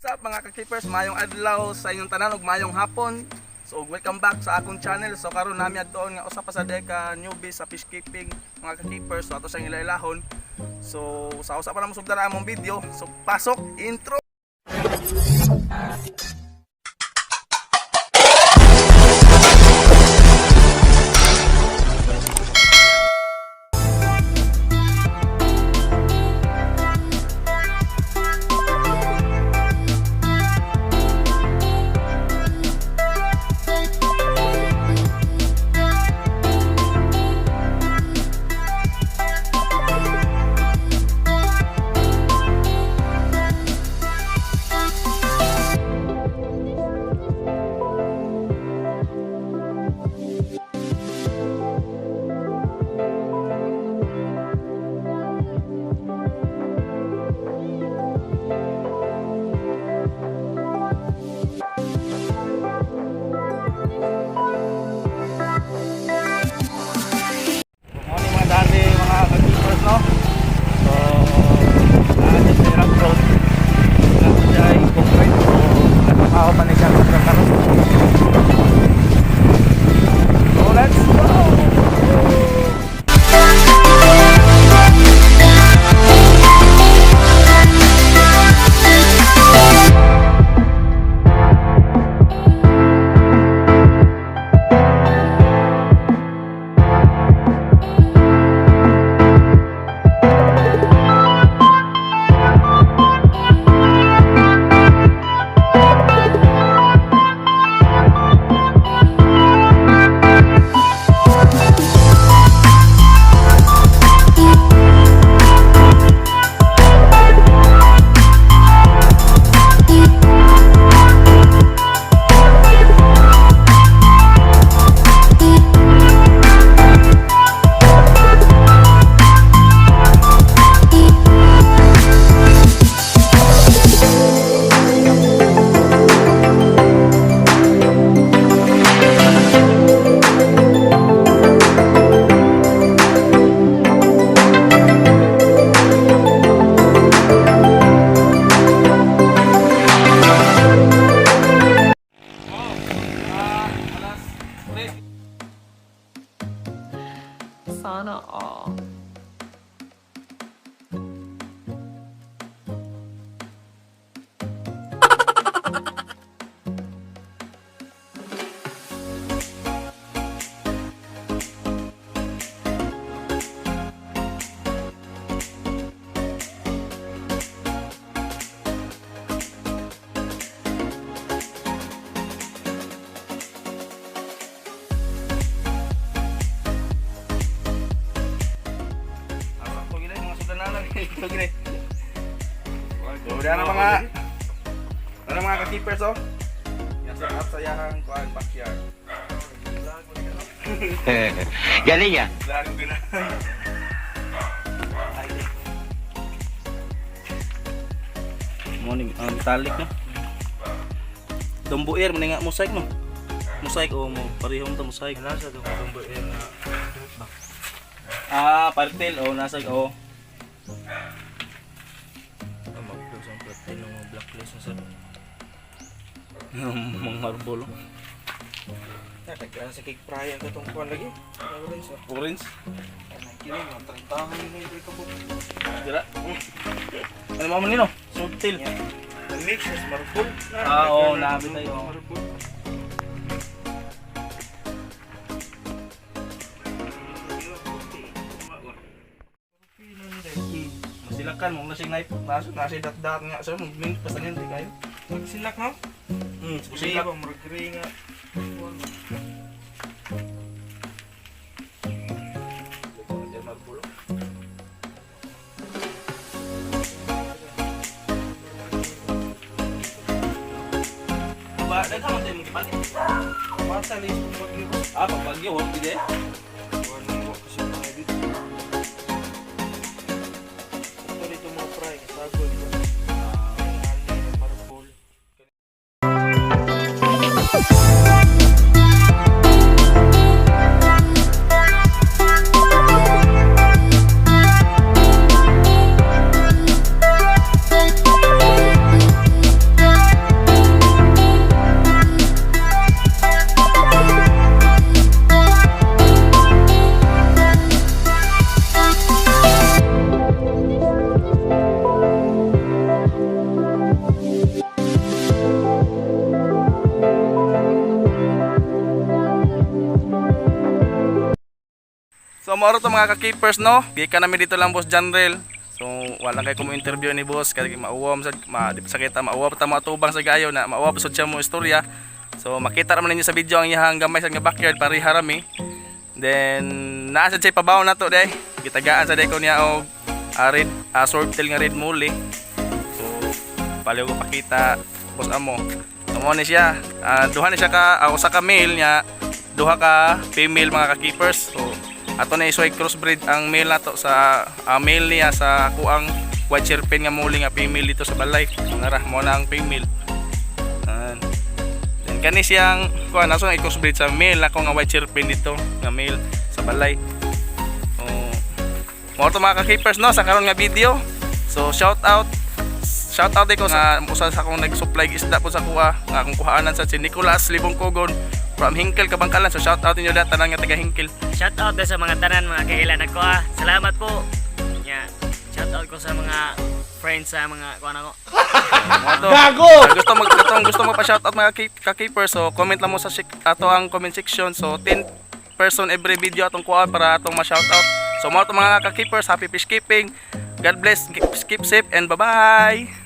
What's up mga ka-keepers, mayong adlaw sa inyong tanan ug mayong hapon. So welcome back sa akong channel. So karon nami adtoon nga usa pa sa deka newbie sa fish keeping mga ka-keepers. So ato sa ilailahon. So sa usa pa na musugdan ang among video. So pasok intro. Sana all. Ito gini. Udah na mga ka-keepers oh. Nasa sayahang kuan backyard. Galing ya? Lago gina. Morning ang talik no. Dumbuir mani nga mosaik no. Mosaik o mo parehong ta mosaik. Nasa dumbuir na. Partil o nasa o. Mag-close ang platin ng mga blacklist na sa mga marble. Nagkakaroon sa cake fryer ka itong kuhan lagi. Orange? Kini, mga 30 nila yung ito po. Dira? Ano mo nino? Subtil. Mix, mas marble. Oo, nabi tayo. Marble. Masilakan mo nasing nasi dat-dat nga sa mo min pasanin di kayo. Magsilak no? Silak. Silak. Margari nga. Ba, daghang man tayo magipalit. Masa na yung bagyo. Pag bagyo, wag di de. Kuhan mo kasi mga dito. Ito dito mga fry. Sagol ko. Marble. So moro to mga ka-keepers no. Gika namin dito lang boss Janrel. So wala kay ko mo interview ni boss kay mauwam sa sa kita mauwam ta mga tubang sa gayo na mauwam sa siya mo istorya. So makita naman ninyo sa video ang iyang gamay sa nga backyard para harami. Then naa sa siya pabaw na to day. Gitagaan sa day ko niya og red swordtail nga red muli. So paliw ko pakita boss amo. So mo ni siya. Duha ni siya ka usa ka male niya, duha ka female mga ka-keepers. So ato na isuay crossbreed ang male nato sa male niya sa kuang white sherpin nga muli nga female dito sa balay. Ngara mo na ang female. Then kani siyang kuan aso nga crossbreed sa male ako nga white sherpin dito nga male sa balay. Mo to mga ka-keepers no sa karon nga video. So shout out ko sa usa sa akong nag-supply isda po sa kuha nga akong kuhaanan sa si Nicolas Libong Kogon from Hinkel Kabangkalan. So shout out ninyo lahat tanan nga taga Hinkel. Shout out sa mga tanan mga kailan ako Salamat po. Yeah. Shout out ko sa mga friends sa mga kuan ako. Gago. Gusto mo pa shout out mga ka-keepers. So comment lang mo sa ato ang comment section. So 10 person every video atong kuha para atong ma-shout out. So mga ka-keepers, happy fish keeping. God bless, keep safe and bye-bye.